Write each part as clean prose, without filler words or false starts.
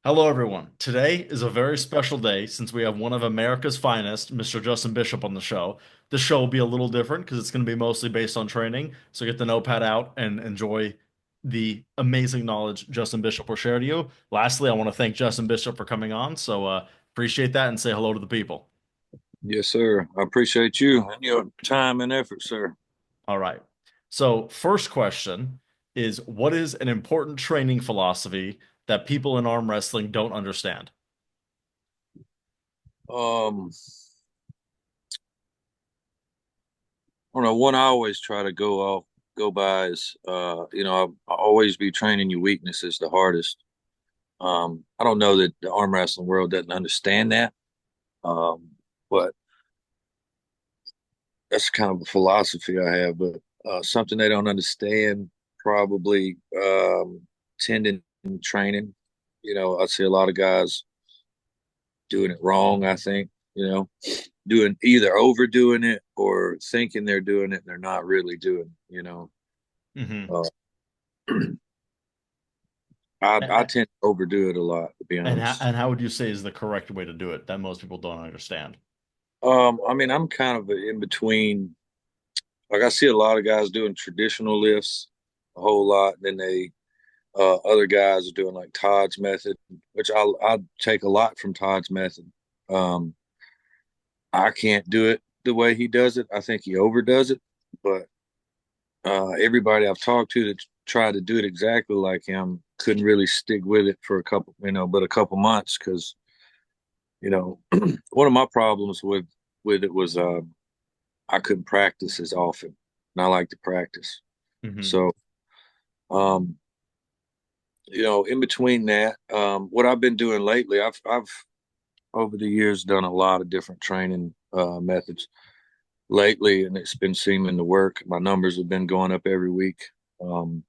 Hello, everyone. Today is a very special day since we have one of America's finest, Mr. Justin Bishop, on the show. The show will be a little different because it's going to be mostly based on training. So get the notepad out and enjoy the amazing knowledge Justin Bishop will share to you. Lastly, I want to thank Justin Bishop for coming on. So appreciate that and say hello to the people. Yes, sir. I appreciate you and your time and effort, sir. All right. So, first question is what is an important training philosophy that people in arm wrestling don't understand? Um, I don't know, one I always try to go by is, I always be training your weaknesses the hardest. I don't know that the arm wrestling world doesn't understand that, um, but that's kind of a philosophy I have. But something they don't understand, probably tendon training. I see a lot of guys doing it wrong, I think, doing either overdoing it or thinking they're doing it and they're not really doing. Hmm. Uh, I tend to overdo it a lot, to be honest. And how would you say is the correct way to do it that most people don't understand? I mean, I'm kind of in between. Like I see a lot of guys doing traditional lifts a whole lot, and then other guys are doing like Todd's method, which I take a lot from Todd's method. Um, I can't do it the way he does it. I think he overdoes it, but everybody I've talked to that tried to do it exactly like him couldn't really stick with it for a couple months because, one of my problems with it was I couldn't practice as often, and I like to practice. Hmm. So, um, in between that, what I've been doing lately, I've over the years done a lot of different training methods lately, and it's been seeming to work. My numbers have been going up every week. Um,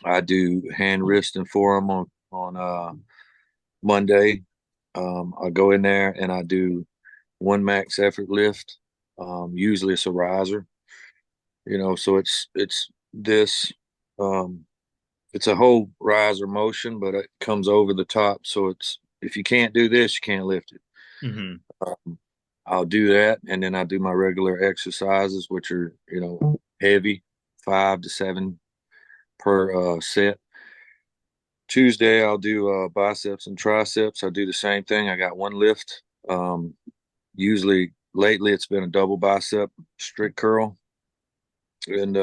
I do hand, wrist, and forearm on Monday. I go in there and I do one max effort lift. Usually it's a riser, so it's this. Um, it's a whole riser motion, but it comes over the top. So it's if you can't do this, you can't lift it. Hmm. Um, I'll do that, and then I do my regular exercises, which are heavy, 5 to 7 per set. Tuesday, I'll do biceps and triceps. I do the same thing. I got one lift. Um, Usually, lately, it's been a double bicep strict curl, and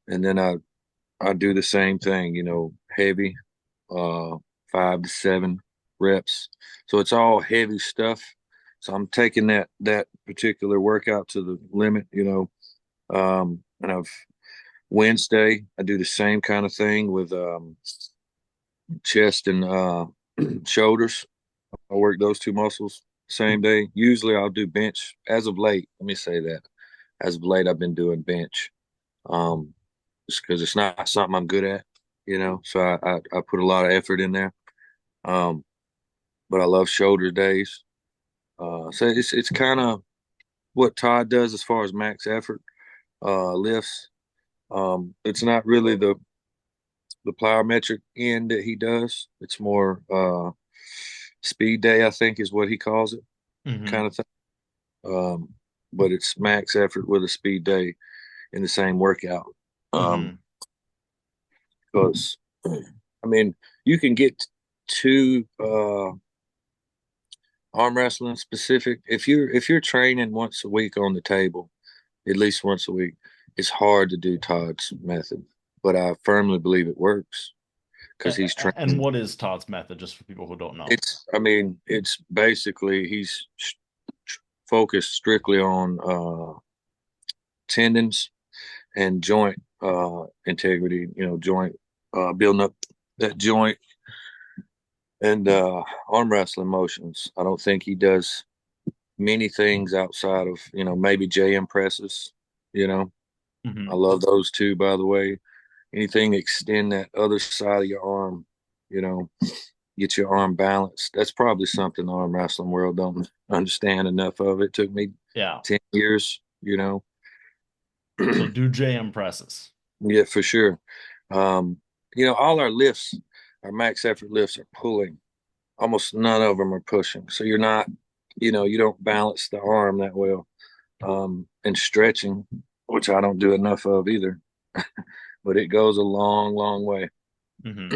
then I do the same thing. Heavy, uh, 5 to 7 reps. So it's all heavy stuff. So I'm taking that particular workout to the limit. And I've Wednesday, I do the same kind of thing with chest and shoulders. I work those two muscles same day. Usually I'll do bench. As of late, let me say that. As of late, I've been doing bench. Um, just because it's not something I'm good at, So I put a lot of effort in there. Um, but I love shoulder days. So it's kind of what Todd does as far as max effort lifts. It's not really the plyometric end that he does. It's more speed day, I think, is what he calls it, kind Hmm. of thing. Um, but it's max effort with a speed day in the same workout. Um, Hmm. because I mean, you can get to arm wrestling specific if you're training once a week on the table, at least once a week. It's hard to do Todd's method, but I firmly believe it works because he's And training. what is Todd's method, just for people who don't know? I mean, it's basically he's focused strictly on tendons and joint integrity, joint building up that joint and arm wrestling motions. I don't think he does many things outside of, maybe JM presses, you know. I Hmm. love those too, by the way. Anything to extend that other side of your arm, you know, get your arm balanced. That's probably something the arm wrestling world don't understand enough of. It took me Yeah. 10 years. So do JM presses. Yeah, for sure. Um, all our lifts, our max effort lifts are pulling. Almost none of them are pushing. So you're not, you don't balance the arm that well. And stretching, which I don't do enough of either, but it goes a long, long way. Hmm.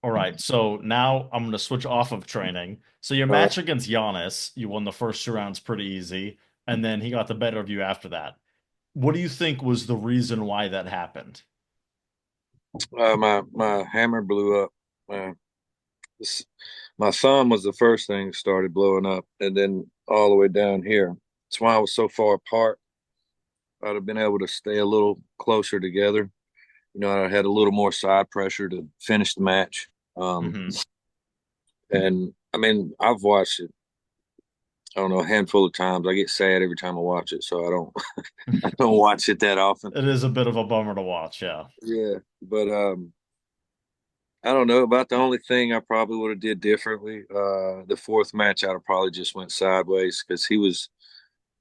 All right, so now I'm going to switch off of training. So your Uh, match against Giannis, you won the first 2 rounds pretty easy, and then he got the better of you after that. What do you think was the reason why that happened? my hammer blew up. Uh, this- my thumb was the first thing that started blowing up, and then all the way down here. That's why I was so far apart. I'd have been able to stay a little closer together. I had a little more side pressure to finish the match. Hmm. And I mean, I've watched it, I don't know, a handful of times. I get sad every time I watch it, so I don't I don't watch it that often. It is a bit of a bummer to watch, yeah. Yeah, but I don't know about the only thing I probably would have did differently. The fourth match, I'd have probably just went sideways because he was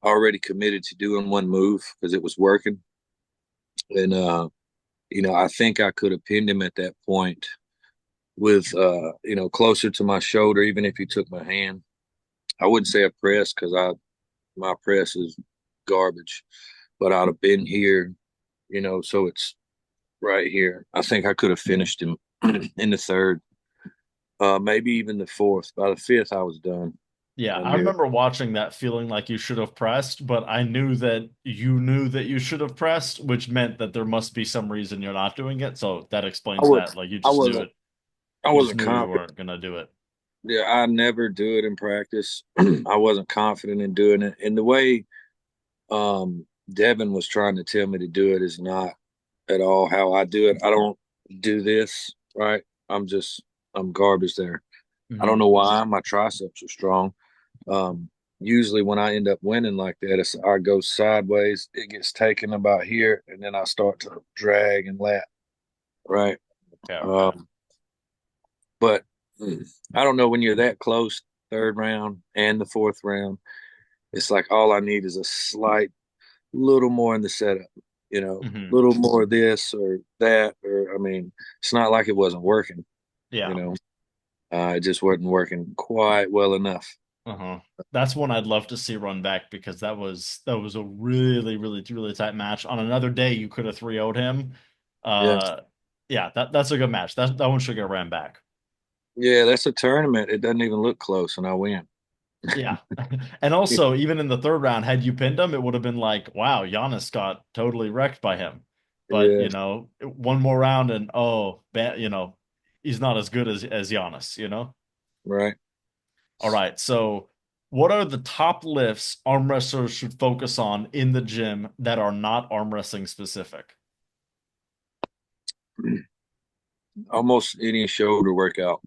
already committed to doing one move because it was working, and I think I could have pinned him at that point with closer to my shoulder, even if he took my hand. I wouldn't say a press because I my press is garbage, but I'd have been here, so it's right here. I think I could have finished him in the third, maybe even the fourth. By the fifth, I was done. Yeah, I I knew. remember watching that feeling like you should have pressed, but I knew that you should have pressed, which meant that there must be some reason you're not doing it. So that I explains was. that. Like you I just knew wasn't. it. I You just wasn't knew you confident. weren't gonna do it. Yeah, I never do it in practice. I wasn't confident in doing it, and the way Devon was trying to tell me to do it is not at all how I do it. I don't do this right. I'm garbage there. I don't Hmm. know why my triceps are strong. Usually when I end up winning like that, I go sideways. It gets taken about here, and then I start to drag and lat. Right. Yeah, okay. Um, but I don't know when you're that close, third round and the fourth round. It's like all I need is a slight little more in the setup, Hmm. little more of this or that, or I mean, it's not like it wasn't working, you Yeah. know. It just wasn't working quite well enough. Uh-huh. That's one I'd love to see run back because that was a really, really, really tight match. On another day, you could have 3-0'd him. Yeah. Uh, yeah, that's a good match. That one should get ran back. Yeah, that's a tournament. It doesn't even look close, and I win. Yeah. And also, even in the third round, had you pinned him, it would have been like, wow, Giannis got totally wrecked by him. But, Yeah, one more round and he's not as good as Giannis, right. All right. So, what are the top lifts arm wrestlers should focus on in the gym that are not arm wrestling specific? Almost any shoulder workout.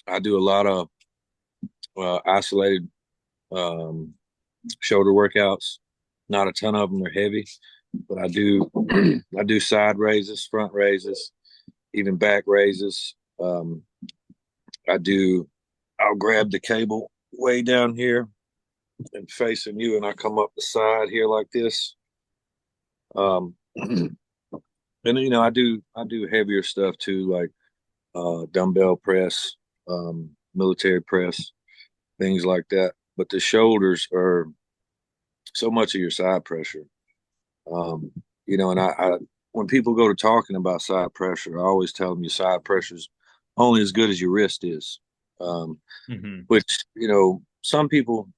I do a lot of isolated um, shoulder workouts. Not a ton of them are heavy, but I do I do side raises, front raises, even back raises. I do. I'll grab the cable way down here and facing you, and I come up the side here like this. And I do heavier stuff too, like dumbbell press, military press, things like that. But the shoulders are so much of your side pressure. Um, and I when people go to talking about side pressure, I always tell them your side pressure is only as good as your wrist is. Um, Hmm. which some people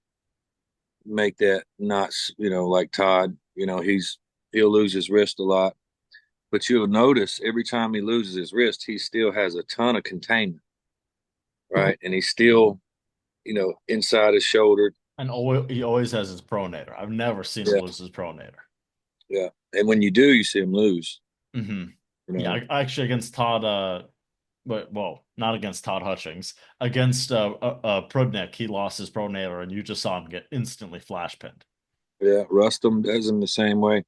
make that not like Todd. He'll lose his wrist a lot, but you'll notice every time he loses his wrist, he still has a ton of containment, right? And he's still inside his shoulder. And he always has his pronator. I've never seen him Yeah, lose his pronator. yeah. And when you do, you see him lose. Hmm. You Yeah, know, actually against Todd, but well, not against Todd Hutchings. Against Prudnik, he lost his pronator, and you just saw him get instantly flash pinned. yeah. Rustum does him the same way.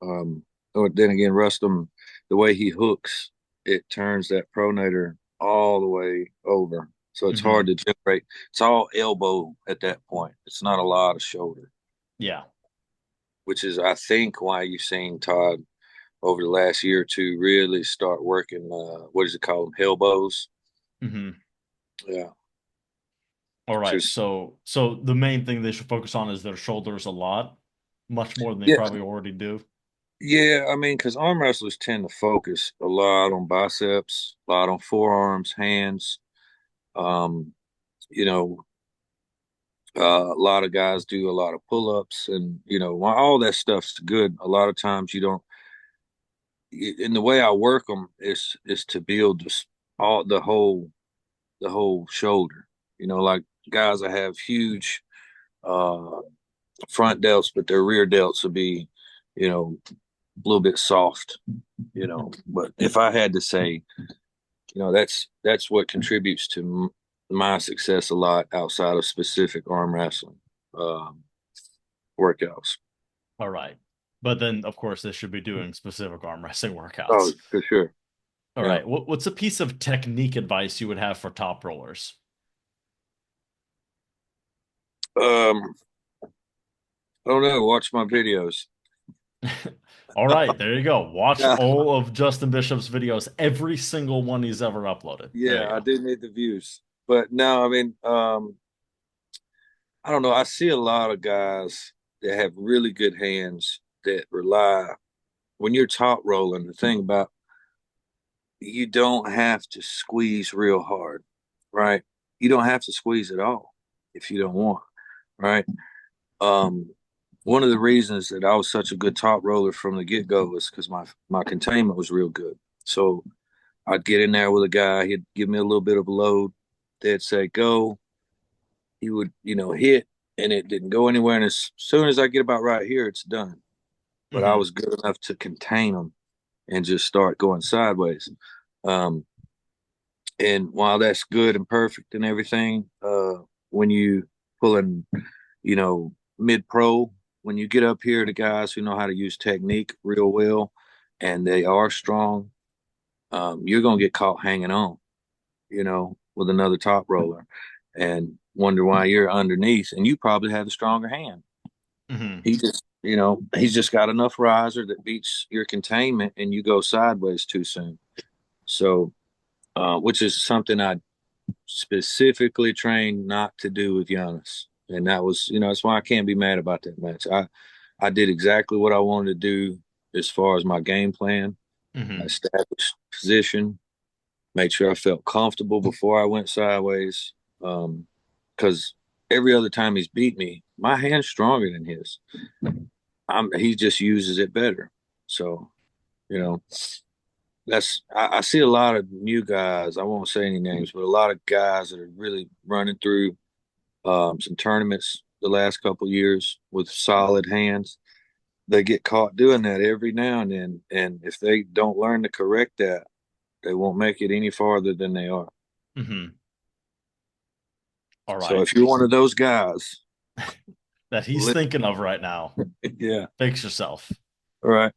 Or then again, Rustum, the way he hooks, it turns that pronator all the way over. So it's hard Hmm. to generate. It's all elbow at that point. It's not a lot of shoulder, Yeah. which is, I think, why you've seen Todd over the last year or two really start working. What does it call them? Elbows. Hmm. Yeah, All right. just So the main thing they should focus on is their shoulders a lot, much more than they yeah, probably already do. yeah. I mean, because arm wrestlers tend to focus a lot on biceps, a lot on forearms, hands. Um, you know, a lot of guys do a lot of pull-ups, and while all that stuff's good, a lot of times you don't. In the way I work them is to build just all the whole shoulder. Like guys that have huge uh front delts, but their rear delts will be, a little bit soft. But if I had to say, that's what contributes to my success a lot outside of specific arm wrestling um, workouts. All right. But then, of course, they should be doing specific arm wrestling Oh, workouts. for sure. All Yeah. right. What's a piece of technique advice you would have for top rollers? Um, I don't know. Watch my videos. All right, there you go. Watch Yeah, all of Justin Bishop's videos, every single one he's ever uploaded. There you yeah, I go. do need the views. But no, I mean, I don't know. I see a lot of guys that have really good hands that rely when you're top rolling. The thing about you don't have to squeeze real hard, right? You don't have to squeeze at all if you don't want, right? Um, One of the reasons that I was such a good top roller from the get go was because my containment was real good. So I'd get in there with a guy, he'd give me a little bit of a load, they'd say go, he would, hit, and it didn't go anywhere. And as soon as I get about right here, it's done. But I Hmm. was good enough to contain them and just start going sideways. Um, and while that's good and perfect and everything, when you pulling, mid pro, when you get up here to guys who know how to use technique real well and they are strong, you're gonna get caught hanging on, with another top roller and wonder why you're underneath and you probably have a stronger hand. Hmm. He's just got enough riser that beats your containment and you go sideways too soon. So, which is something I specifically trained not to do with Janis. And that was, that's why I can't be mad about that match. I did exactly what I wanted to do as far as my game plan. I Hmm. established position, made sure I felt comfortable before I went sideways. Because every other time he's beat me, my hand's stronger than his. He just uses it better. So, you know, I see a lot of new guys. I won't say any names, but a lot of guys that are really running through some tournaments the last couple years with solid hands. They get caught doing that every now and then, and if they don't learn to correct that, they won't make it any farther than they are. Hmm. All So right. if you're one of those guys, That he's li- thinking of right now. yeah, Fix yourself. all right,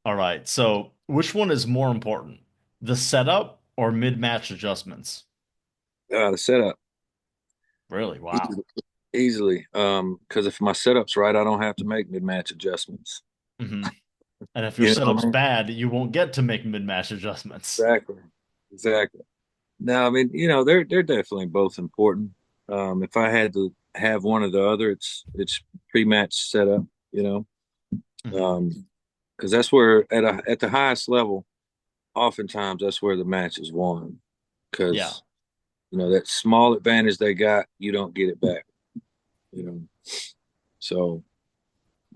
All right. So, which one is more important? The setup or mid-match adjustments? the setup Really? Wow. easily, easily. Because if my setup's right, I don't have to make mid-match adjustments. Hmm. And if your You know what setup's I mean? bad, you won't get to make mid-match adjustments. Exactly, exactly. No, I mean, they're definitely both important. If I had to have one or the other, it's pre-match setup, you know, Hmm. because that's where at the highest level, oftentimes that's where the match is won. Yeah. Because that small advantage they got, you don't get it back. You know, so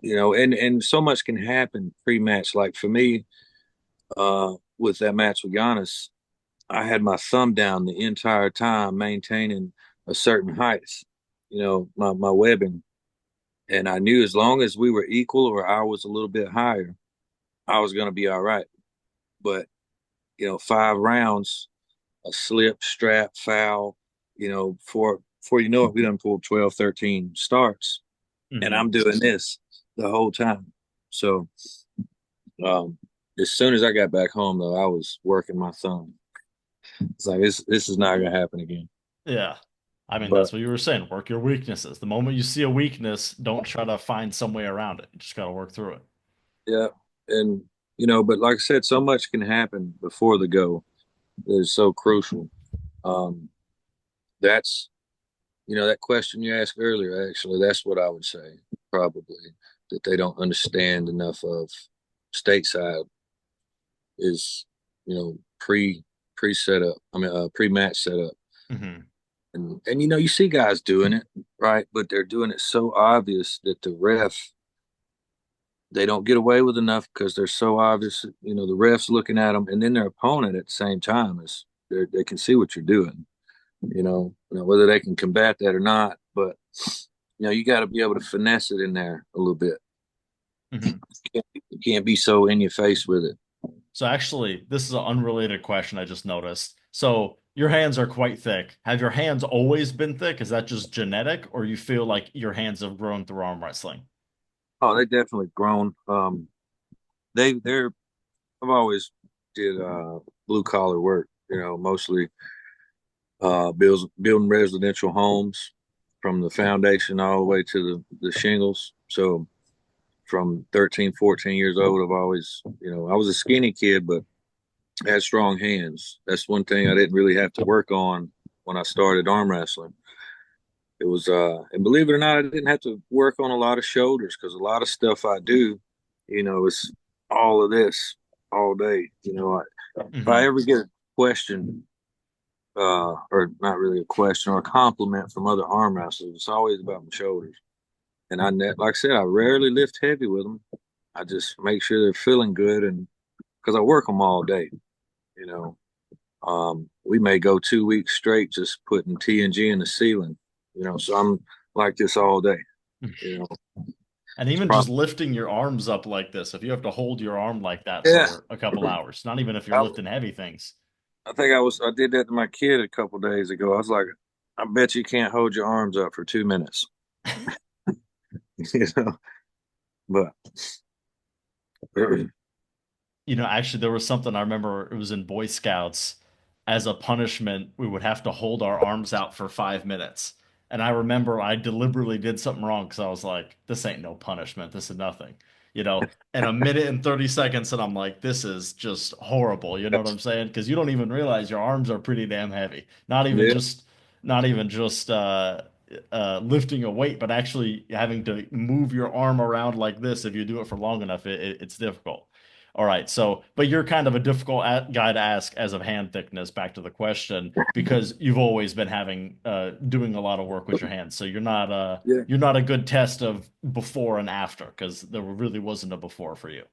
and so much can happen pre-match. Like for me, with that match with Giannis, I had my thumb down the entire time, maintaining a certain height. My webbing, and I knew as long as we were equal or I was a little bit higher, I was going to be all right. But 5 rounds, a slip, strap, foul, before you know it, we done pulled 12, 13 starts, and Hmm. I'm doing this the whole time. So, um, as soon as I got back home, though, I was working my thumb. It's like this is not going to happen again. Yeah. I mean, But that's what you were saying. Work your weaknesses. The moment you see a weakness, don't try to find some way around it. You just got to work through it. yeah, and But like I said, so much can happen before the go that is so crucial. Um, that's, that question you asked earlier, actually, that's what I would say, probably, that they don't understand enough of stateside is, pre setup. I mean, pre match setup. Hmm. And you see guys doing it, right? But they're doing it so obvious that the ref, they don't get away with enough because they're so obvious. The ref's looking at them, and then their opponent at the same time is they can see what you're doing. Whether they can combat that or not, but you got to be able to finesse it in there a little bit. Hmm. You can't be so in your face with it. So actually, this is an unrelated question I just noticed. So your hands are quite thick. Have your hands always been thick? Is that just genetic, or you feel like your hands have grown through arm wrestling? Oh, they definitely grown. They're I've always did blue collar work. Mostly building residential homes from the foundation all the way to the shingles. So from 13, 14 years old, I've always, I was a skinny kid, but I had strong hands. That's one thing I didn't really have to work on when I started arm wrestling. It was, and believe it or not, I didn't have to work on a lot of shoulders because a lot of stuff I do, is all of this all day. If I Hmm. ever get a question, or not really a question or a compliment from other arm wrestlers, it's always about my shoulders. And like I said, I rarely lift heavy with them. I just make sure they're feeling good, and because I work them all day, you know. We may go 2 weeks straight just putting TNG in the ceiling, so I'm like this all day, you know. And It's even just probably, lifting your arms up like this, if you have to hold your arm like that yeah. for a couple hours, not even if you're I, lifting heavy things. I think I did that to my kid a couple days ago. I was like, I bet you can't hold your arms up for 2 minutes, you know. But Actually, there was something I remember it was in Boy Scouts. As a punishment, we would have to hold our arms out for 5 minutes. And I remember I deliberately did something wrong because I was like, this ain't no punishment. This is nothing. And a minute and 30 seconds, and I'm like, this is just horrible. You know what I'm saying? Because you don't even realize your arms are pretty damn heavy. yeah, Not even just lifting a weight, but actually having to move your arm around like this. If you do it for long enough, it's difficult. All right. So, but you're kind of a difficult guy to ask as of hand thickness, back to the question, because you've always been having doing a lot of work with your hands. So yeah, you're not a good test of before and after because there really wasn't a before for you.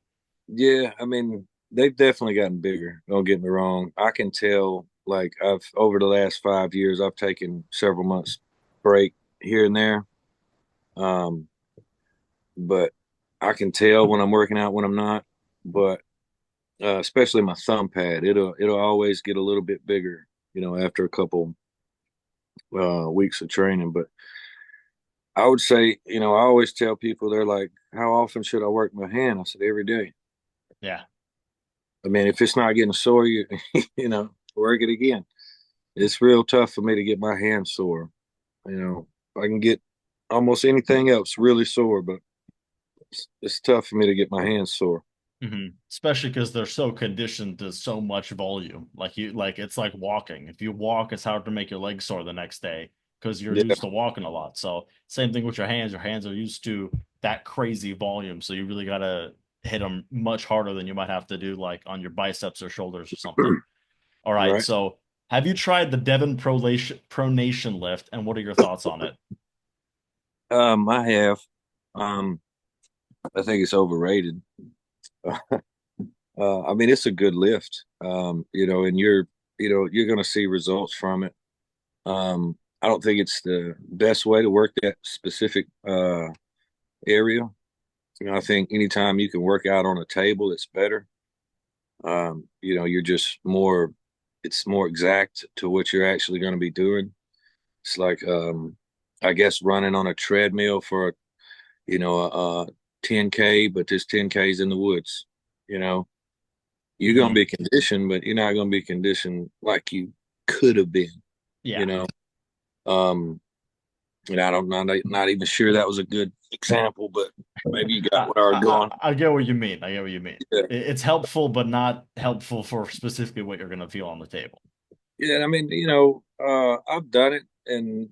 yeah. I mean, they've definitely gotten bigger. Don't get me wrong. I can tell. Like I've over the last 5 years, I've taken several months break here and there. Um, but I can tell when I'm working out when I'm not. But especially my thumb pad, it'll always get a little bit bigger, after a couple weeks of training. But I would say, I always tell people they're like, "How often should I work my hand?" I said, "Every day." Yeah. I mean, if it's not getting sore, work it again. It's real tough for me to get my hands sore. I can get almost anything else really sore, but it's tough for me to get my hands sore. Especially because they're so conditioned to so much volume. Like it's like walking. If you walk, it's hard to make your legs sore the next day because you're Yeah, used to walking a lot. So same thing with your hands. Your hands are used to that crazy volume. So you really gotta hit them much harder than you might have to do like on your biceps or shoulders or something. All right. right. So have you tried the Devon pronation lift, and what are your thoughts on it? I have. Um, I think it's overrated. I mean, it's a good lift. And you're going to see results from it. I don't think it's the best way to work that specific area. I think anytime you can work out on a table, it's better. You're just it's more exact to what you're actually going to be doing. It's like, I guess running on a treadmill for, a 10K, but this 10K is in the woods, you know. You're going to Hmm. be conditioned, but you're not going to be conditioned like you could have been, you Yeah. know. Um, and I don't not even sure that was a good example, but maybe you got I, where I was I going. I get what you mean. I get what you mean. Yeah, It's helpful, but not helpful for specifically what you're gonna feel on the table. yeah. I mean, I've done it, and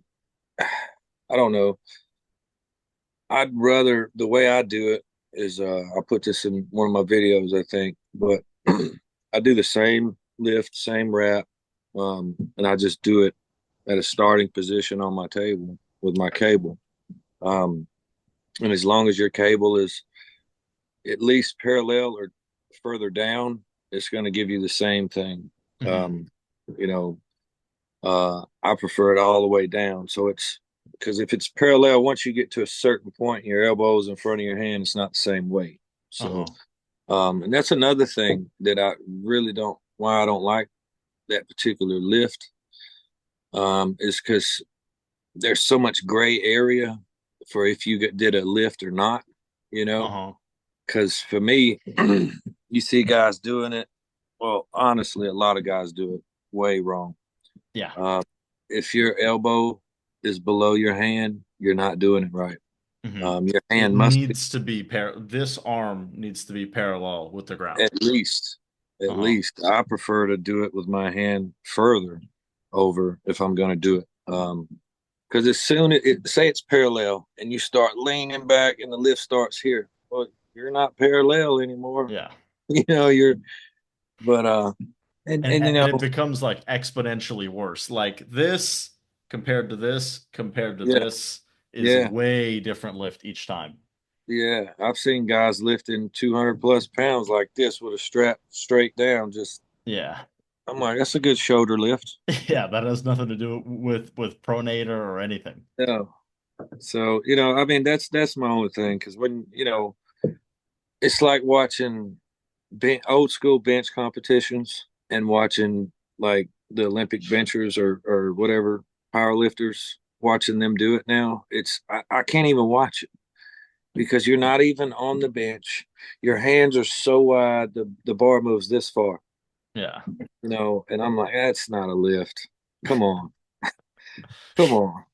I don't know. I'd rather the way I do it is I put this in one of my videos, I think, but I do the same lift, same rep, and I just do it at a starting position on my table with my cable. Um, and as long as your cable is at least parallel or further down, it's going to give you the same thing. Hmm. Um, you know, I prefer it all the way down. So it's because if it's parallel, once you get to a certain point, your elbows in front of your hand, it's not the same weight. So, Uh-huh. and that's another thing that I really don't, why I don't like that particular lift, is because there's so much gray area for if you did a lift or not, you know, Uh-huh. because for me, you see guys doing it. Well, honestly, a lot of guys do it way wrong. Yeah. Uh, if your elbow is below your hand, you're not doing it right. Hmm. Your It hand must be needs to be this arm needs to be parallel with the ground. at least, at Uh-huh. least. I prefer to do it with my hand further over if I'm going to do it. Because as soon as say it's parallel and you start leaning back and the lift starts here, well, you're not parallel anymore. Yeah. You're, but and And it becomes like exponentially worse. Like this compared to this compared to yeah, this is yeah. way different lift each time. Yeah, I've seen guys lifting 200 plus pounds like this with a strap straight down. Just, Yeah. I'm like, that's a good shoulder lift. Yeah, that has nothing to do with pronator or anything. Yeah. So, I mean, that's my only thing because when, it's like watching old school bench competitions and watching like the Olympic benchers or whatever power lifters, watching them do it now. I can't even watch it because you're not even on the bench. Your hands are so wide, the bar moves this far. Yeah. And I'm like, that's not a lift. Come on, come on,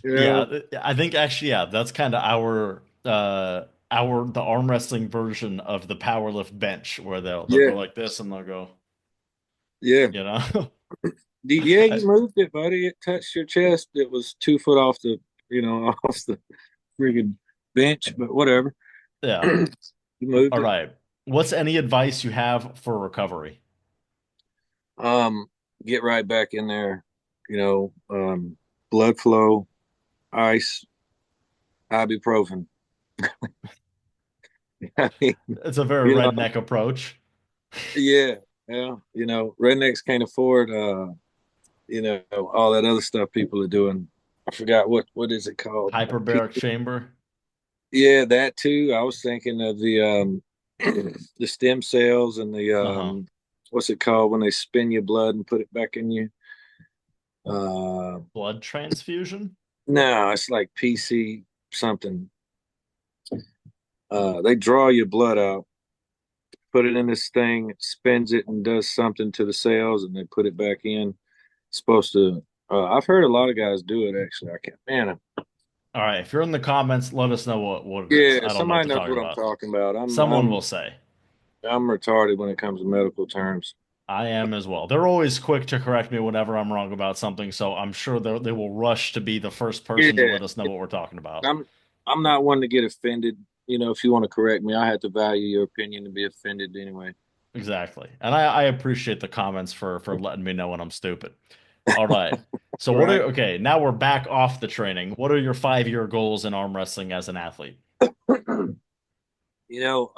you Yeah, know, I think actually, yeah, that's kind of our the arm wrestling version of the power lift bench where they'll go yeah, like this and they'll go, yeah, you know. yeah. I- You moved it, buddy. It touched your chest. It was 2 foot off the, off the friggin' bench, but whatever. yeah. You moved All it. right. What's any advice you have for recovery? Um, get right back in there. You know, blood flow, ice, ibuprofen. I mean, It's a very you know, redneck approach. yeah, yeah. Rednecks can't afford, all that other stuff people are doing. I forgot what is it called? Hyperbaric chamber. Yeah, that too. I was thinking of the the stem cells and the Uh-huh. what's it called when they spin your blood and put it back in you? Uh, Blood transfusion? no, it's like PC something. They draw your blood out, put it in this thing, it spins it and does something to the cells, and they put it back in. It's supposed to. I've heard a lot of guys do it actually. I can't, man. All right. If you're in the comments, let us know what it is. Yeah, I don't know what somebody to knows talk what I'm about. talking about. I'm Someone I'm will say. I'm retarded when it comes to medical terms. I am as well. They're always quick to correct me whenever I'm wrong about something, so I'm sure they will rush to be the first person to Yeah, let us know what we're talking about. I'm not one to get offended. If you want to correct me, I have to value your opinion to be offended anyway. Exactly. And I appreciate the comments for letting me know when I'm stupid. All right. So Right. okay, now we're back off the training. What are your 5-year goals in arm wrestling as an athlete? You know,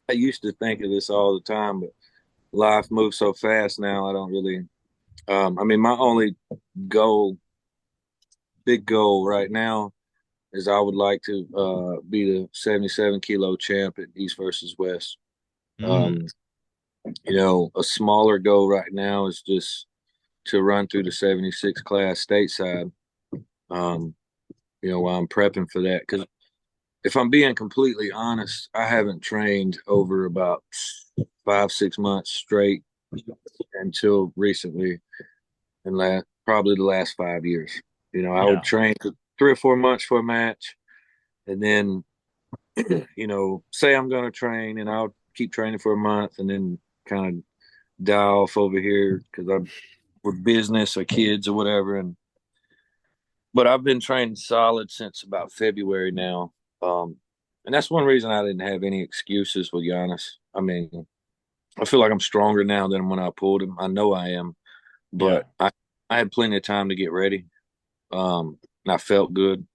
I used to think of this all the time, but life moves so fast now. I don't really. I mean, my only goal, big goal right now, is I would like to be the 77 kilo champ at East versus West. Mm. Um, a smaller goal right now is just to run through the 76 class stateside. Um, while I'm prepping for that, because if I'm being completely honest, I haven't trained over about 5, 6 months straight until recently, and probably the last 5 years. I would Yeah. train for 3 or 4 months for a match, And then, say I'm going to train and I'll keep training for a month and then kind of die off over here because I'm with business or kids or whatever. But I've been training solid since about February now. Um, and that's one reason I didn't have any excuses with Giannis. I mean, I feel like I'm stronger now than when I pulled him. I know I am, Yeah. but I had plenty of time to get ready. And I felt good.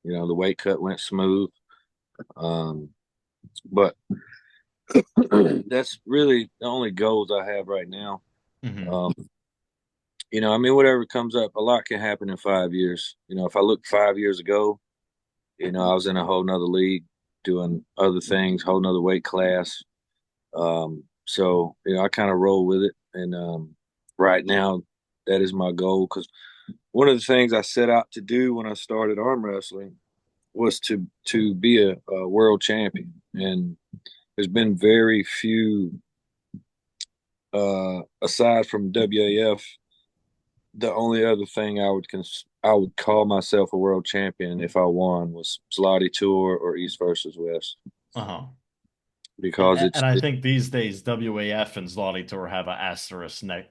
The weight cut went smooth. Um, but that's really the only goals I have right now. Hmm. Um, I mean, whatever comes up, a lot can happen in 5 years. If I look 5 years ago, I was in a whole nother league doing other things, whole nother weight class. So, I kind of roll with it. And right now, that is my goal because one of the things I set out to do when I started arm wrestling was to be a world champion. And there's been very few, aside from WAF, the only other thing I would call myself a world champion if I won was Zloty Tour or East versus West Uh-huh. And because and I think these days WAF and Zloty Tour have an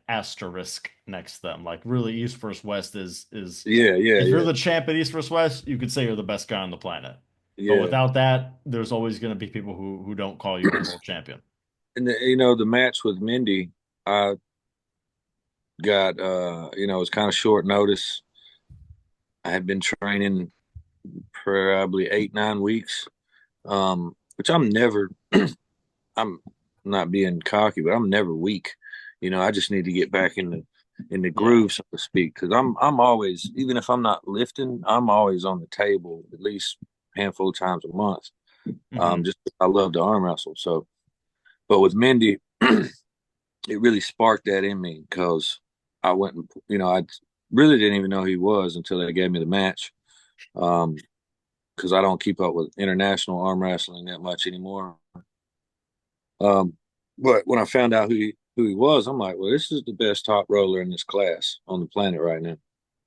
asterisk next to them. Like really, East versus West is yeah, yeah, if you're yeah, the champ at East versus West, you could say you're the best guy on the planet. But yeah. without that, there's always going to be people who don't call you a world champion. And the match with Mindy, I got it was kind of short notice. I had been training probably 8, 9 weeks, which I'm never. I'm not being cocky, but I'm never weak. I just need to get back in the Yeah. groove, so to speak, because I'm always, even if I'm not lifting, I'm always on the table at least a handful of times a month. Hmm. Just I love to arm wrestle. So, but with Mindy, it really sparked that in me because I went and I really didn't even know who he was until they gave me the match. Um, because I don't keep up with international arm wrestling that much anymore. Um, but when I found out who he was, I'm like, well, this is the best top roller in this class on the planet right now.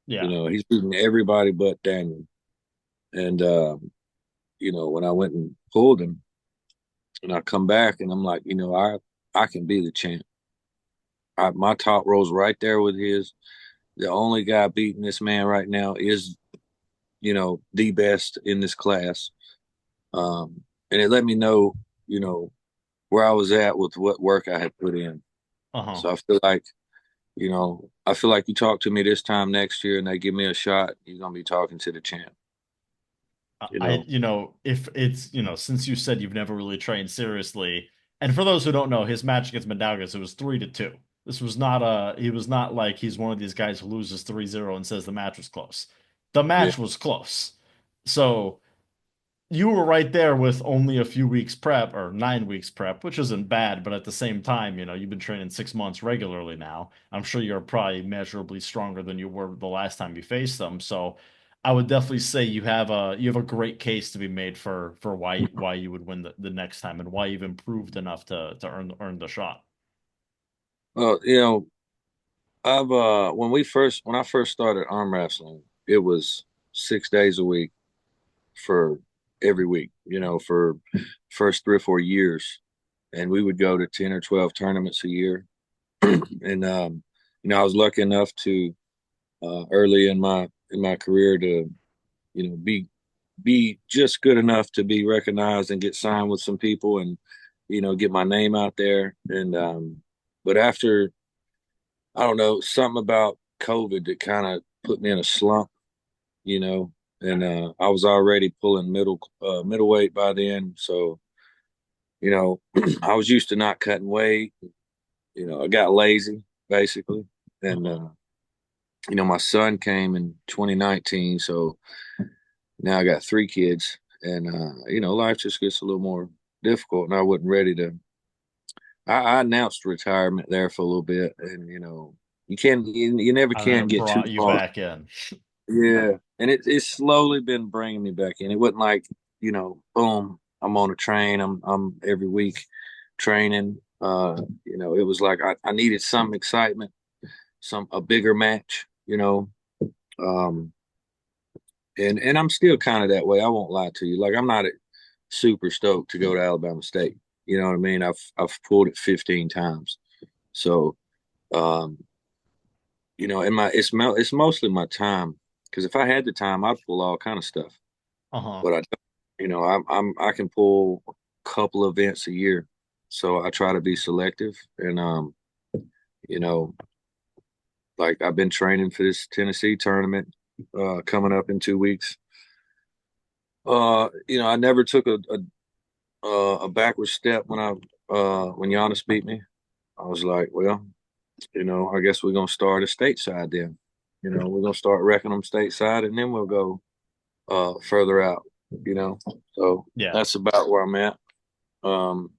Yeah. He's beating everybody but Daniel. And when I went and pulled him, and I come back, and I'm like, I can be the champ. My top roll's right there with his. The only guy beating this man right now is, the best in this class. And it let me know, you know, where I was at with what work I had put in. Uh-huh. So I feel like you talk to me this time next year and they give me a shot, you're gonna be talking to the champ, you know. If it's, since you said you've never really trained seriously, and for those who don't know, his match against Mindaugas, it was 3-2. He was not like he's one of these guys who loses 3-0 and says the match was close. The Yeah. match was close. So you were right there with only a few weeks prep or 9 weeks prep, which isn't bad, but at the same time, you've been training 6 months regularly now. I'm sure you're probably measurably stronger than you were the last time you faced them. So I would definitely say you have a great case to be made for why you would win the next time and why you've improved enough to earn the shot. Well, I've when I first started arm wrestling, it was 6 days a week for every week, for first 3 or 4 years. And we would go to 10 or 12 tournaments a year. And I was lucky enough to early in my career to be just good enough to be recognized and get signed with some people and get my name out there. And but after, I don't know, something about COVID that kind of put me in a slump, you know and I was already pulling middleweight by then. So I was used to not cutting weight. I got lazy basically. And Uh-huh. my son came in 2019, so now I got 3 kids. And life just gets a little more difficult, and I wasn't ready to. I announced retirement there for a little bit, and you never And then can it get too brought you far. back in. Yeah, and it's slowly been bringing me back in. It wasn't like, boom, I'm on a train. I'm every week training. It was like I needed some excitement, a bigger match. Um, and I'm still kind of that way. I won't lie to you. Like I'm not super stoked to go to Alabama State. You know what I mean? I've pulled it 15 times. So um, and it's mostly my time because if I had the time, I'd pull all kind of stuff. Uh-huh. But I don't. I can pull a couple events a year, so I try to be selective. And you know, like I've been training for this Tennessee tournament coming up in 2 weeks. I never took a backward step when Janis beat me. I was like, well, I guess we're gonna start a stateside then. We're gonna start wrecking them stateside, and then we'll go further out. So Yeah. that's about where I'm at. Um,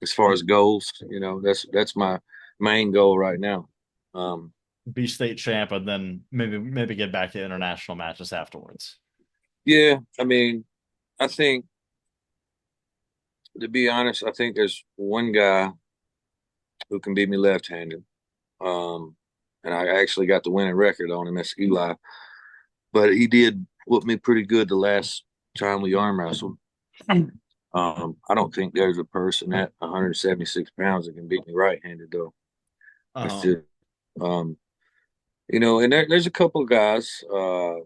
as far as goals, that's my main goal right now. Um, Be state champ and then maybe get back to international matches afterwards. yeah, I mean, I think to be honest, I think there's one guy who can beat me left-handed. Um, and I actually got the winning record on him. That's Eli, but he did whoop me pretty good the last time we arm wrestled. I don't think there's a person at 176 pounds that can beat me right-handed though. It's Uh-huh. just, um, and there's a couple of guys. I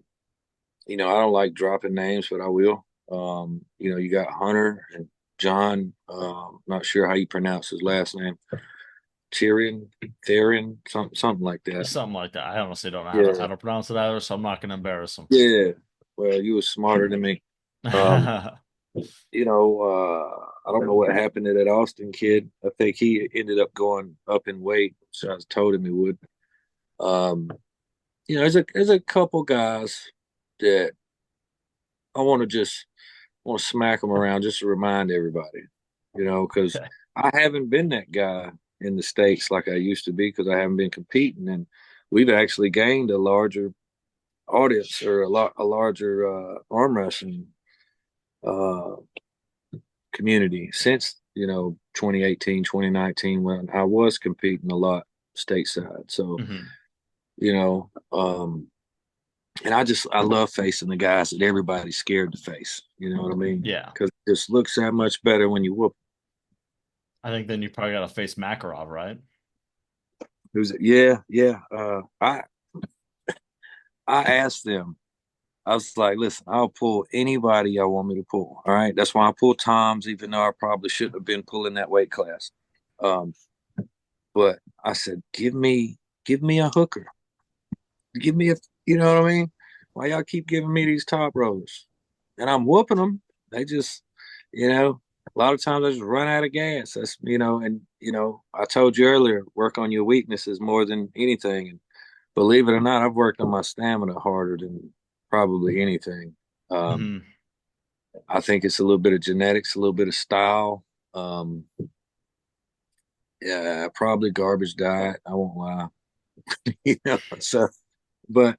don't like dropping names, but I will. You got Hunter and John. Not sure how you pronounce his last name. Tyrion, Theron, something like that. Something like that. I honestly don't know how Yeah, to pronounce it either, so I'm not gonna embarrass him. yeah. Well, you were smarter than me. Um, I don't know what happened to that Austin kid. I think he ended up going up in weight, so I told him he would. Um, there's a couple guys that I want to smack them around just to remind everybody, because Okay. I haven't been that guy in the States like I used to be because I haven't been competing, and we've actually gained a larger audience or a larger arm wrestling uh, community since 2018, 2019 when I was competing a lot stateside. So Hmm. you know, and I love facing the guys that everybody's scared to face. You know what I mean? Yeah. Because it just looks that much better when you whoop. I think then you probably gotta face Makarov, right? Who's it? Yeah, yeah. I asked them. I was like, listen, I'll pull anybody y'all want me to pull. All right. That's why I pulled Tom's, even though I probably shouldn't have been pulling that weight class. Um, but I said, give me a hooker. Give me a, you know what I mean? Why y'all keep giving me these top rollers? And I'm whooping them. They just, a lot of times I just run out of gas. I told you earlier, work on your weaknesses more than anything. And believe it or not, I've worked on my stamina harder than probably anything. Um, Hmm. I think it's a little bit of genetics, a little bit of style. Um, yeah, probably garbage diet. I won't lie. So, but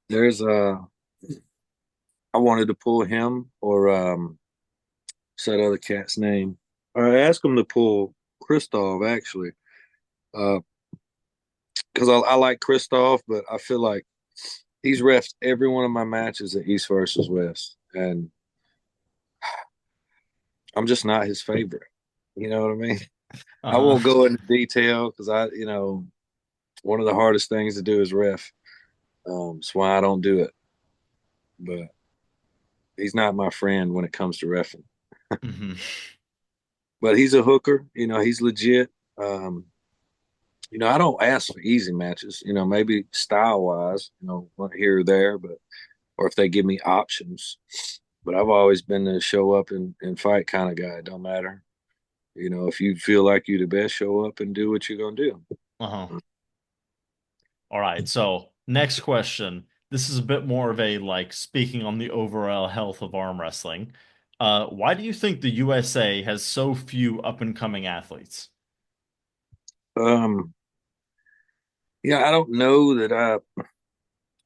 there's I wanted to pull him or said other cat's name. I asked him to pull Christoph actually, because I like Christoph, but I feel like he's refed every one of my matches at East versus West, and I'm just not his favorite. You know what I mean? I Uh-huh. won't go into detail because one of the hardest things to do is ref. That's why I don't do it. But he's not my friend when it comes to refing. Hmm. But he's a hooker. He's legit. Um, I don't ask for easy matches. Maybe style wise, one here or there, but or if they give me options. But I've always been the show up and fight kind of guy. It don't matter. If you feel like you're the best, show up and do what you're gonna do. Uh-huh. All right. So next question. This is a bit more of a like speaking on the overall health of arm wrestling. Why do you think the USA has so few up and coming athletes? Um, yeah, I don't know that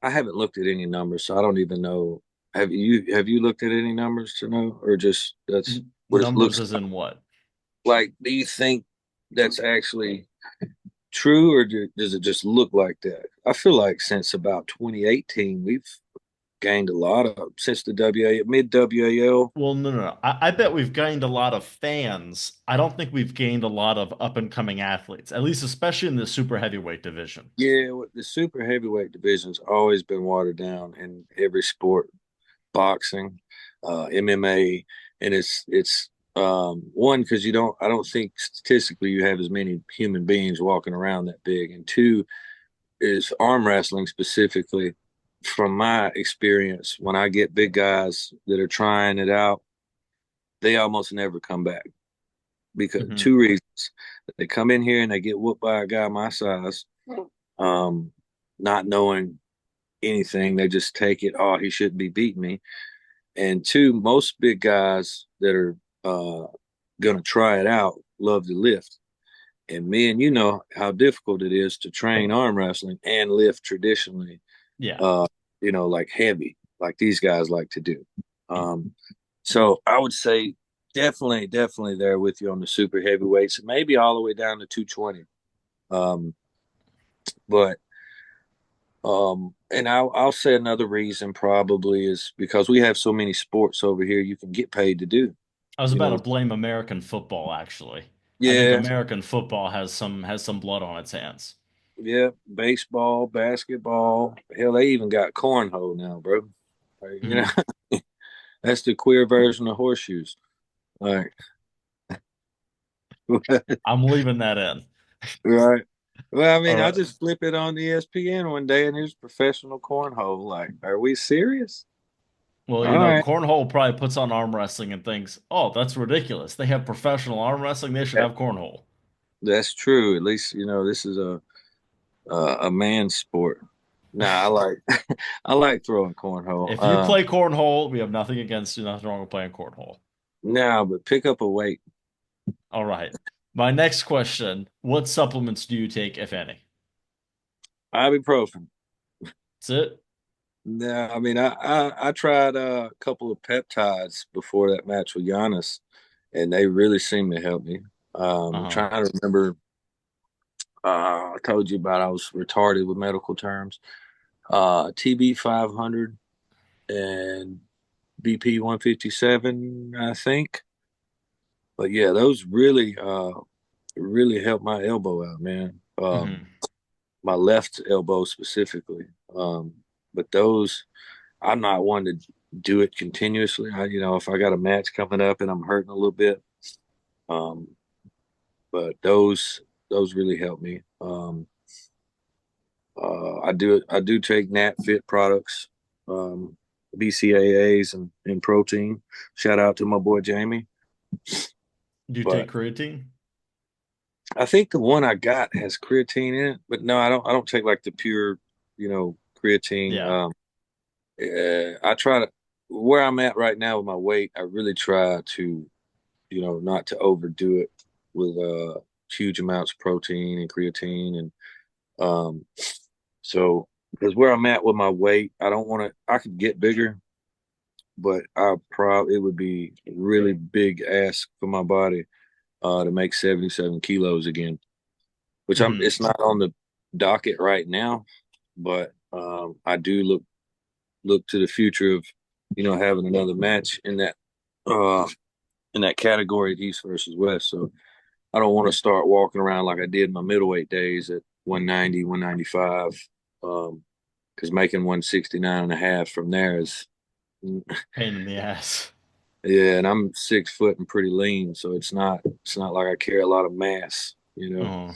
I haven't looked at any numbers, so I don't even know. Have you looked at any numbers to know, or just that's what it Numbers looks as in what? like? Do you think that's actually true, or does it just look like that? I feel like since about 2018, gained a lot of since the WA mid WAL. Well, no, no, no. I bet we've gained a lot of fans. I don't think we've gained a lot of up and coming athletes, at least especially in the super heavyweight division. Yeah, the super heavyweight division's always been watered down in every sport, boxing, MMA, and it's one because you don't I don't think statistically you have as many human beings walking around that big, and two is arm wrestling specifically. From my experience, when I get big guys that are trying it out, they almost never come back because Hmm. two reasons. They come in here and they get whooped by a guy my size, um, not knowing anything. They just take it, oh, he shouldn't be beating me. And two, most big guys that are going to try it out love to lift. And me and you know how difficult it is to train arm wrestling and lift traditionally, Yeah. uh, like heavy, like these guys like to do. Um, so I would say definitely there with you on the super heavyweights, maybe all the way down to 220. Um, but and I'll say another reason probably is because we have so many sports over here you can get paid to do. I was You about know, to blame American football, actually. I think yeah, American football has some blood on its hands. yeah, baseball, basketball, hell, they even got cornhole now, bro. Like, Hmm. that's the queer version of horseshoes. Like, I'm leaving that in. right. Well, I All mean, I right. just flip it on ESPN one day and here's professional cornhole. Like, are we serious? Well, All right. cornhole probably puts on arm wrestling and thinks, oh, that's ridiculous. They have professional arm wrestling. They should That- have cornhole. That's true. At least, this is a man sport. Nah, I like I like throwing cornhole. If you play cornhole, we have nothing against you. Nothing wrong with playing cornhole. Now, but pick up a weight. All right. My next question, what supplements do you take, if any? Ibuprofen. That's it? No, I mean I tried a couple of peptides before that match with Janis, and they really seemed to help me. Uh-huh. Trying to remember. I told you about I was retarded with medical terms. TB 500 and BP 157, I think. But yeah, those really helped my elbow out, man. Hmm. My left elbow specifically. Um, but those, I'm not one to do it continuously. If I got a match coming up and I'm hurting a little bit, um, but those really help me. I do take Nat Fit products, um, BCAAs and protein. Shout out to my boy Jamie. Do you take But creatine? I think the one I got has creatine in it. But no, I don't take like the pure, creatine. Yeah. I try to where I'm at right now with my weight. I really try to, not to overdo it with huge amounts of protein and creatine and um. So because where I'm at with my weight, I don't want to. I could get bigger, but it would be really big ask for my body to make 77 kilos again. Which Hmm. it's not on the docket right now, but I do look to the future of having another match uh in that category, East versus West. So I don't want to start walking around like I did my middleweight days at 190, 195, because making 169 and a half from there is Pain in the ass. yeah, and I'm 6 foot and pretty lean, so it's not like I carry a lot of mass. Oh.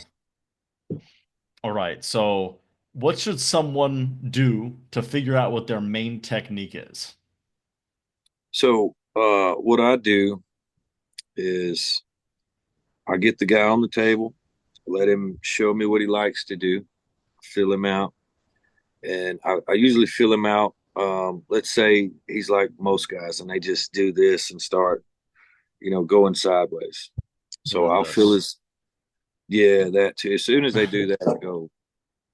All right. So, what should someone do to figure out what their main technique is? So what I do is I get the guy on the table, let him show me what he likes to do, fill him out, and I usually fill him out. Let's say he's like most guys, and they just do this and start, going sideways. So Doing I'll fill this. his, yeah, that too. As soon as they do that, I go,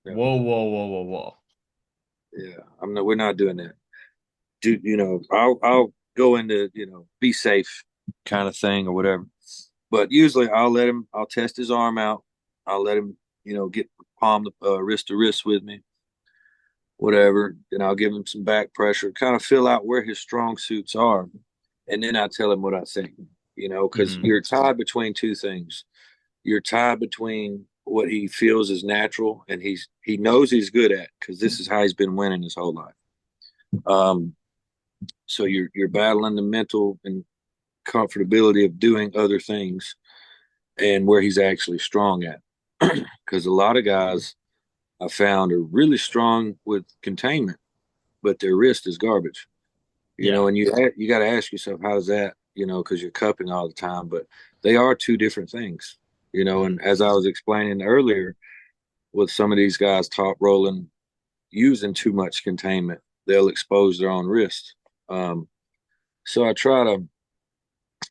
no, Whoa, whoa, whoa, whoa, whoa. yeah, we're not doing that. I'll go into, be safe kind of thing or whatever. But usually I'll test his arm out. I'll let him, get palm wrist to wrist with me. whatever. Then I'll give him some back pressure, kind of fill out where his strong suits are. And then I tell him what I think, because Hmm. you're tied between two things. You're tied between what he feels is natural and he knows he's good at because this is how he's been winning his whole life. Um, so you're battling the mental and comfortability of doing other things and where he's actually strong at. Because a lot of guys I found are really strong with containment, but their wrist is garbage. Yeah. And you got to ask yourself, how does that, because you're cupping all the time, but they are two different things, and Hmm. as I was explaining earlier, with some of these guys top rolling, using too much containment, they'll expose their own wrist. So I try to,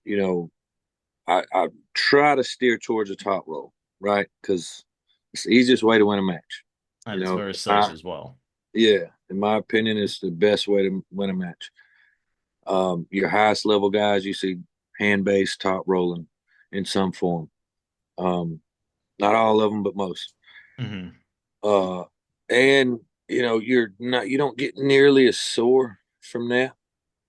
you know, I try to steer towards a top roll, right? Because it's the easiest way to win a match. And it's very safe I, as well. yeah, in my opinion, it's the best way to win a match. Your highest level guys, you see hand based top rolling in some form. Um, Not all of them, but most. Hmm. Uh, and you don't get nearly as sore from that.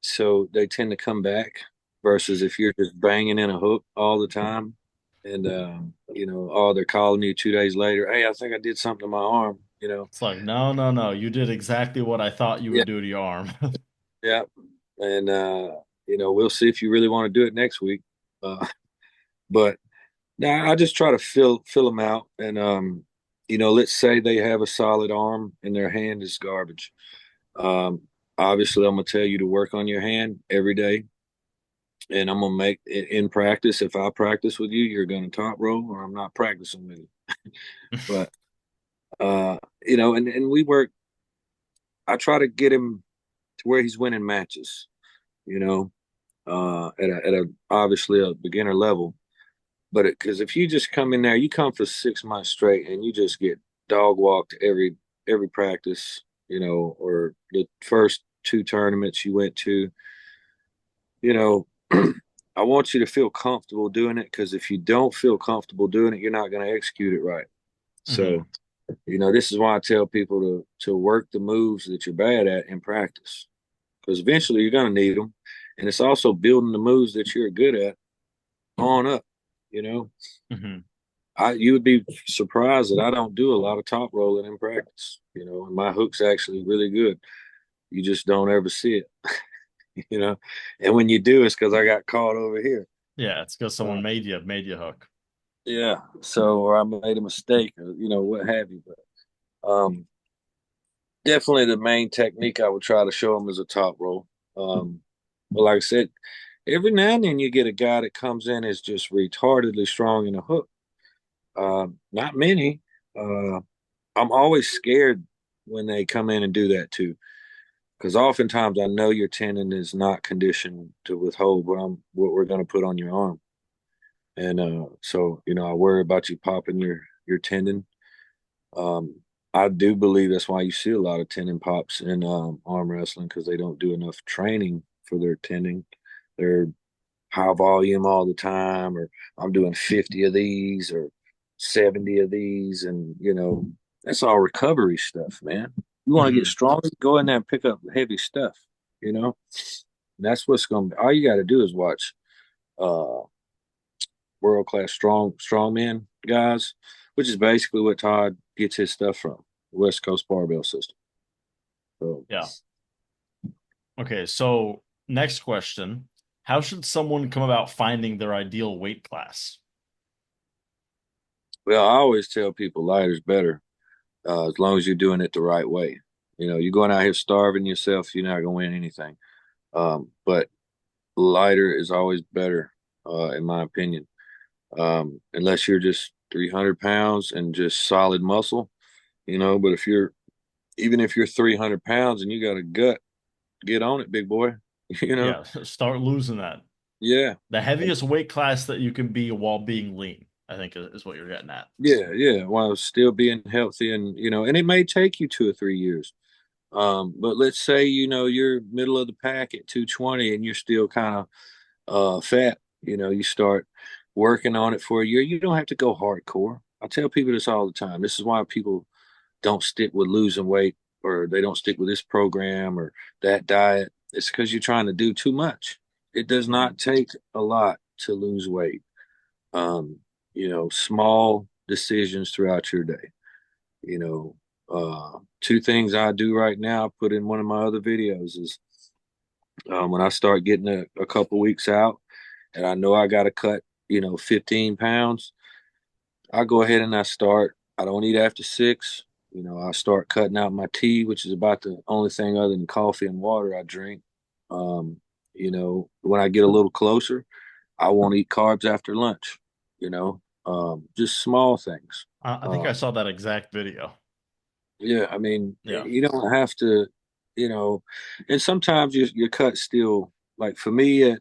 So they tend to come back versus if you're just banging in a hook all the time. And, oh, they're calling you 2 days later. Hey, I think I did something to my arm. It's like, no, no, no. You did exactly what I thought you Yeah. would do to your arm. Yeah. And, we'll see if you really want to do it next week. But now I just try to fill them out. And, let's say they have a solid arm and their hand is garbage. Um, Obviously, I'm gonna tell you to work on your hand every day, and I'm gonna make it in practice. If I practice with you, you're gonna top roll, or I'm not practicing with you. But and we work. I try to get him to where he's winning matches. You know, at a obviously a beginner level. But because if you just come in there, you come for 6 months straight, and you just get dog walked every practice. Or the first two tournaments you went to. you know, I want you to feel comfortable doing it because if you don't feel comfortable doing it, you're not going to execute it right. Hmm. So, this is why I tell people to work the moves that you're bad at in practice because eventually you're going to need them. And it's also building the moves that you're good at on up. You know, Hmm. you would be surprised that I don't do a lot of top rolling in practice. And my hook's actually really good. You just don't ever see it. You know, and when you do, it's because I got caught over here. Yeah, it's because Uh, someone made you hook. Yeah. So, or I made a mistake, or what have you. But definitely the main technique I would try to show them is a top roll. But like I said, every now and then you get a guy that comes in is just retardedly strong in a hook. Not many. Uh, I'm always scared when they come in and do that too, because oftentimes I know your tendon is not conditioned to withhold what we're going to put on your arm, and so I worry about you popping your tendon. Um, I do believe that's why you see a lot of tendon pops in arm wrestling because they don't do enough training for their tendon. They're high volume all the time, or I'm doing 50 of these or 70 of these, and that's all recovery stuff, man. You want to get Hmm. strong, go in there and pick up heavy stuff. You know, and that's what's going to be. All you got to do is watch uh, world class strongman guys, which is basically what Todd gets his stuff from, the West Coast barbell system. So, Yeah. Okay, so next question. How should someone come about finding their ideal weight class? well, I always tell people lighter's better as long as you're doing it the right way. You're going out here starving yourself, you're not going to win anything. But lighter is always better, in my opinion. Unless you're just 300 pounds and just solid muscle. But even if you're 300 pounds and you got a gut, get on it, big boy. You know, Yeah, start losing that. yeah, The heaviest weight class that you can be while being lean, I think is what you're getting at. yeah. While still being healthy, and it may take you 2 or 3 years. But let's say you're middle of the pack at 220 and you're still kind of fat. You start working on it for a year. You don't have to go hardcore. I tell people this all the time. This is why people don't stick with losing weight or they don't stick with this program or that diet. It's because you're trying to do too much. It does not take a lot to lose weight. Um, small decisions throughout your day. You know, two things I do right now, I put in one of my other videos is when I start getting a couple weeks out and I know I got to cut, 15 pounds, I go ahead and I don't eat after 6. I start cutting out my tea, which is about the only thing other than coffee and water I drink. When I get a little closer, I won't eat carbs after lunch, just small things. I think I saw that exact video. Yeah, I mean, Yeah. you don't have to, you know, and sometimes your cut still, like for me at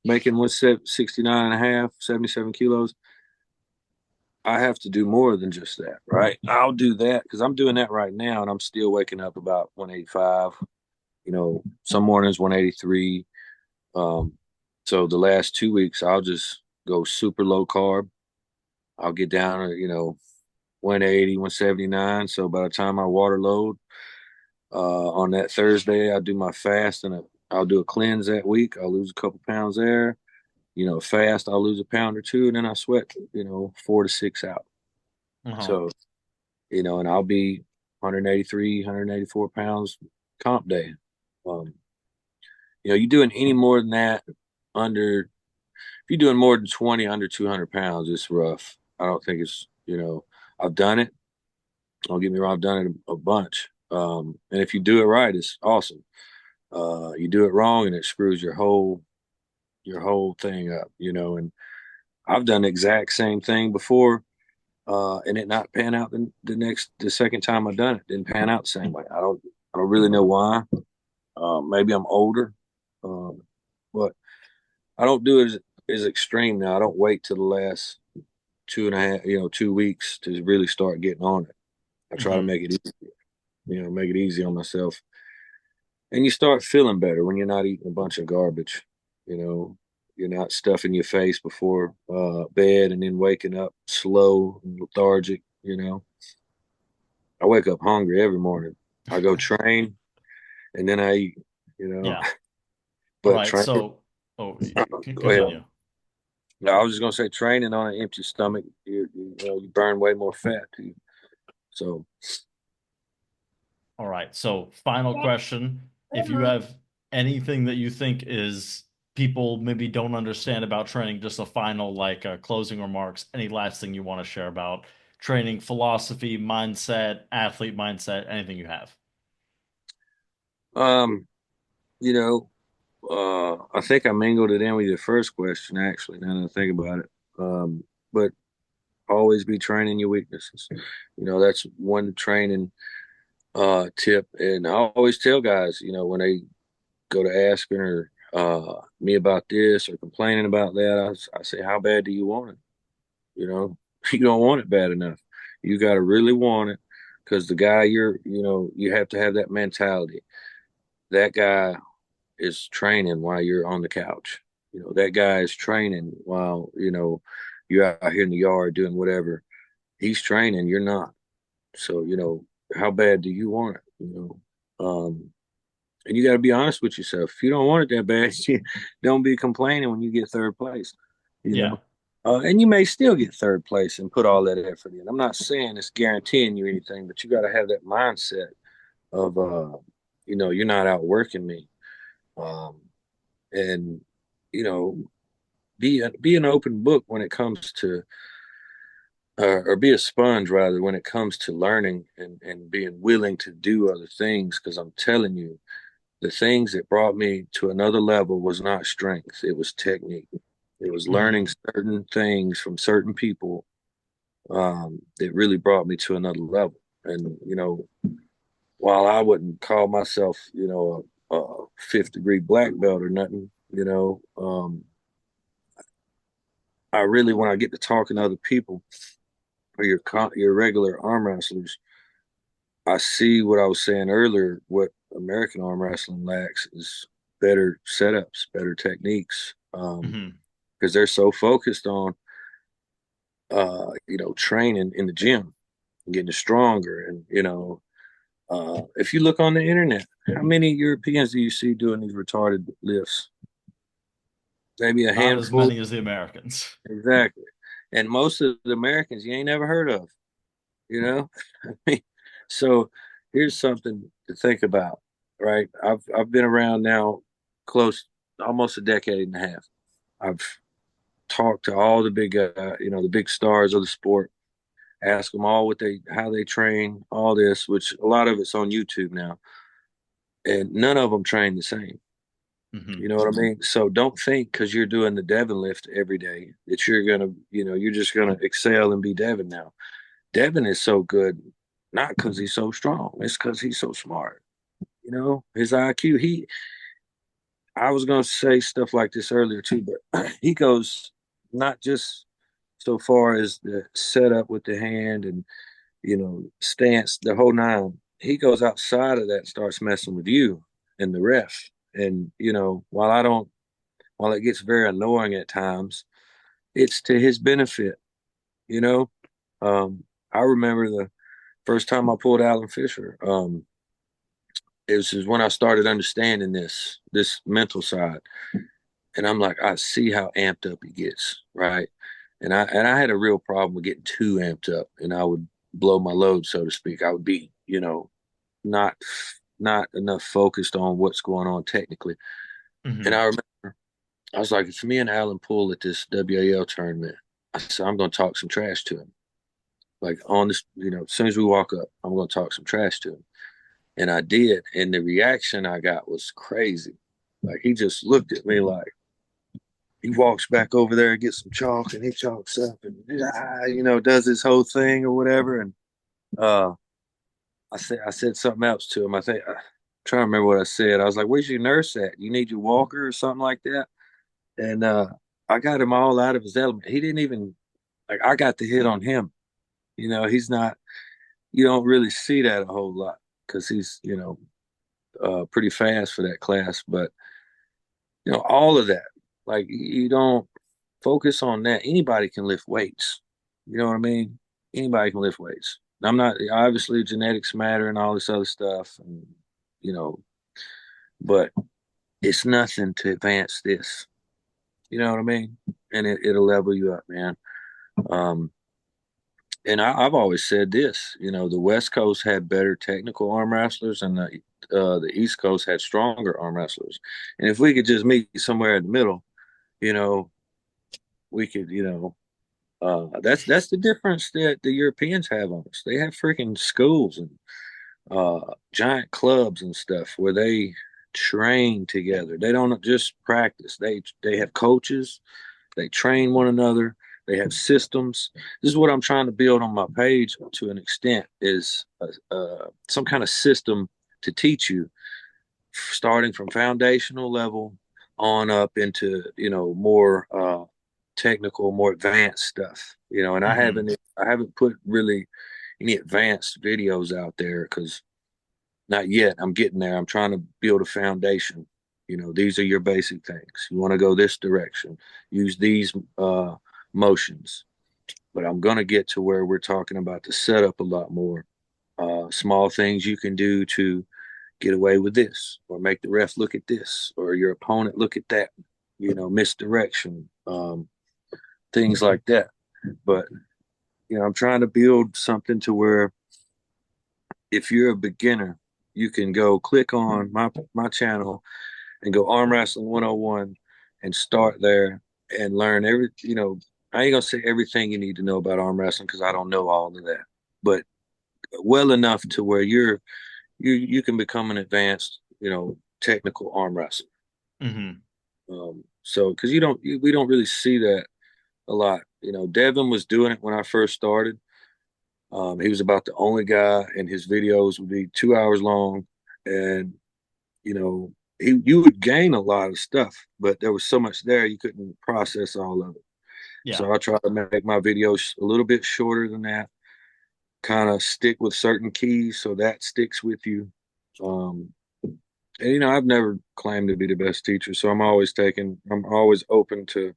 making 169 and a half, 77 kilos, I have to do more than just that, right? I'll do that because I'm doing that right now and I'm still waking up about 185, some mornings 183. Um, so the last 2 weeks, I'll just go super low carb. I'll get down to, 180, 179. So by the time I water load, on that Thursday, I'll do my fast and I'll do a cleanse that week. I'll lose a couple pounds there. Fast, I'll lose a pound or two, and then I sweat, 4 to 6 out. Uh-huh. So, and I'll be 183, 184 pounds comp day. Um, you doing any more than that if you're doing more than 20 under 200 pounds, it's rough. I don't think I've done it. Don't get me wrong, I've done it a bunch. And if you do it right, it's awesome. You do it wrong and it screws your whole thing up, and I've done the exact same thing before, and it not pan out the second time I done it didn't pan out the same way. I don't really know why. Maybe I'm older, um, but I don't do it as extreme now. I don't wait till the last 2.5, 2 weeks to really start getting on it. I try to Hmm. make it easy, make it easy on myself. And you start feeling better when you're not eating a bunch of garbage. You know, you're not stuffing your face before bed and then waking up slow and lethargic. I wake up hungry every morning. I go train and then I eat. You know, Yeah. All but right. train. So, oh, Go ahead. continue. No, I was just gonna say training on an empty stomach, you burn way more fat too. So, All right. So, final question. If you have anything that you think is people maybe don't understand about training, just a final closing remarks, any last thing you want to share about training philosophy, mindset, athlete mindset, anything you have. um, you know, I think I mingled it in with your first question actually. Now that I think about it, but always be training your weaknesses. That's one training tip, and I always tell guys, when they go to asking or me about this or complaining about that, I say, how bad do you want it? You know, you don't want it bad enough. You got to really want it because the guy you have to have that mentality. That guy is training while you're on the couch. That guy is training while, you're out here in the yard doing whatever. He's training, you're not. So, how bad do you want it? And you got to be honest with yourself. If you don't want it that bad, you don't be complaining when you get third place, you Yeah. know. And you may still get third place and put all that effort in. I'm not saying it's guaranteeing you anything, but you got to have that mindset of, you're not outworking me. Um, and, you know, be an open book when it comes to, or be a sponge rather, when it comes to learning and being willing to do other things. Because I'm telling you, the things that brought me to another level was not strength, it was technique. It was Hmm. learning certain things from certain people that really brought me to another level. And, while I wouldn't call myself, a fifth degree black belt or nothing, I really, when I get to talking to other people or your regular arm wrestlers, I see what I was saying earlier. What American arm wrestling lacks is better setups, better techniques, Hmm. because they're so focused on, training in the gym, and getting stronger, and If you look on the internet, how many Europeans do you see doing these retarded lifts? Maybe a Not as handful. many as the Americans. Exactly. And most of the Americans you ain't never heard of, you know? I mean, so here's something to think about, right? I've been around now close almost a decade and a half. I've talked to all the big the big stars of the sport, ask them all what they how they train, all this, which a lot of it's on YouTube now. And none of them train the same. You Hmm. know what I mean? So don't think because you're doing the Devon lift every day that you're gonna, you're just gonna excel and be Devon now. Devon is so good, not because he's so strong, it's because he's so smart. His IQ. I was gonna say stuff like this earlier too, but he goes not just so far as the setup with the hand and stance, the whole nine. He goes outside of that, and starts messing with you and the ref. And while it gets very annoying at times, it's to his benefit. You know, I remember the first time I pulled Alan Fisher. It was just when I started understanding this mental side, and I'm like, I see how amped up he gets, right? And I had a real problem with getting too amped up, and I would blow my load, so to speak. I would be, not not enough focused on what's going on technically. And Hmm. I remember I was like, if me and Alan pull at this WAL tournament, I said I'm going to talk some trash to him. Like on this, as soon as we walk up, I'm going to talk some trash to him. And I did, and the reaction I got was crazy. Like he just looked at me like he walks back over there and gets some chalk, and he chalks up and does his whole thing or whatever. And uh, I said something else to him. I think I'm trying to remember what I said. I was like, "Where's your nurse at? You need your walker or something like that?" And I got him all out of his element. He didn't even like. I got the hit on him. He's not. You don't really see that a whole lot because he's pretty fast for that class. But all of that, like you don't focus on that. Anybody can lift weights. You know what I mean? Anybody can lift weights. I'm not obviously genetics matter and all this other stuff, and you know, but it's nothing to advance this. You know what I mean? And it'll level you up, man. Um, and I've always said this. The West Coast had better technical arm wrestlers, and the East Coast had stronger arm wrestlers. And if we could just meet somewhere in the middle, you know, we could, that's the difference that the Europeans have on us. They have freaking schools and giant clubs and stuff where they train together. They don't just practice. They have coaches. They train one another. They have systems. This is what I'm trying to build on my page to an extent is some kind of system to teach you, starting from foundational level on up into more technical, more advanced stuff. And I Hmm. haven't put really any advanced videos out there because not yet. I'm getting there. I'm trying to build a foundation. These are your basic things. You want to go this direction, use these motions. But I'm going to get to where we're talking about the setup a lot more. Small things you can do to get away with this, or make the ref look at this, or your opponent look at that. Misdirection, things like that. But I'm trying to build something to where if you're a beginner, you can go click on my channel and go Arm Wrestling 101 and start there and learn I ain't gonna say everything you need to know about arm wrestling because I don't know all of that, but well enough to where you can become an advanced, technical arm wrestler. Hmm. So because we don't really see that a lot. Devin was doing it when I first started. He was about the only guy, and his videos would be 2 hours long, and you would gain a lot of stuff, but there was so much there you couldn't process all of it. Yeah. So I try to make my videos a little bit shorter than that, kind of stick with certain keys so that sticks with you. Um, and I've never claimed to be the best teacher, so I'm always open to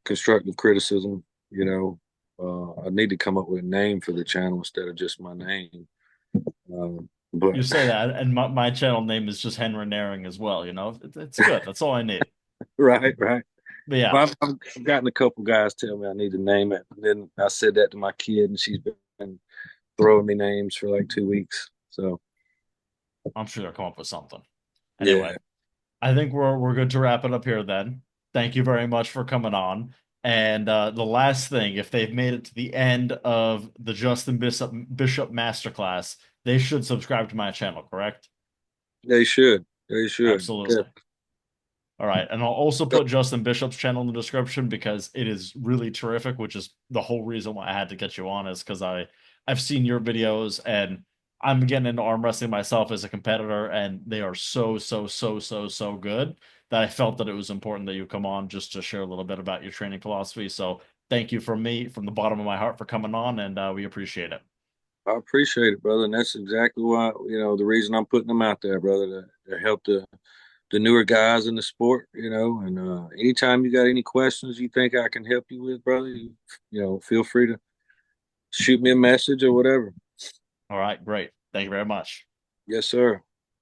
constructive criticism. I need to come up with a name for the channel instead of just my name. You But say that, and my channel name is just Henry Naring as well. It's good. That's all I need. right, right. But yeah, Well, I've gotten a couple guys tell me I need to name it. And then I said that to my kid, and she's been throwing me names for like 2 weeks. So I'm sure they'll come up with something. Anyway, yeah, I think we're good to wrap it up here then. Thank you very much for coming on. And the last thing, if they've made it to the end of the Justin Bishop Masterclass, they should subscribe to my channel, correct? they should. They should. Yeah. Absolutely. All right. And I'll also put Justin Bishop's channel in the description because it is really terrific, which is the whole reason why I had to get you on is because I've seen your videos and I'm getting into arm wrestling myself as a competitor, and they are so good that I felt that it was important that you come on just to share a little bit about your training philosophy. So thank you from me, from the bottom of my heart, for coming on, and we appreciate it. I appreciate it, brother. And that's exactly why, the reason I'm putting them out there, brother, to help the newer guys in the sport, and anytime you got any questions you think I can help you with, brother, feel free to shoot me a message or whatever. All right, great. Thank you very much. Yes, sir.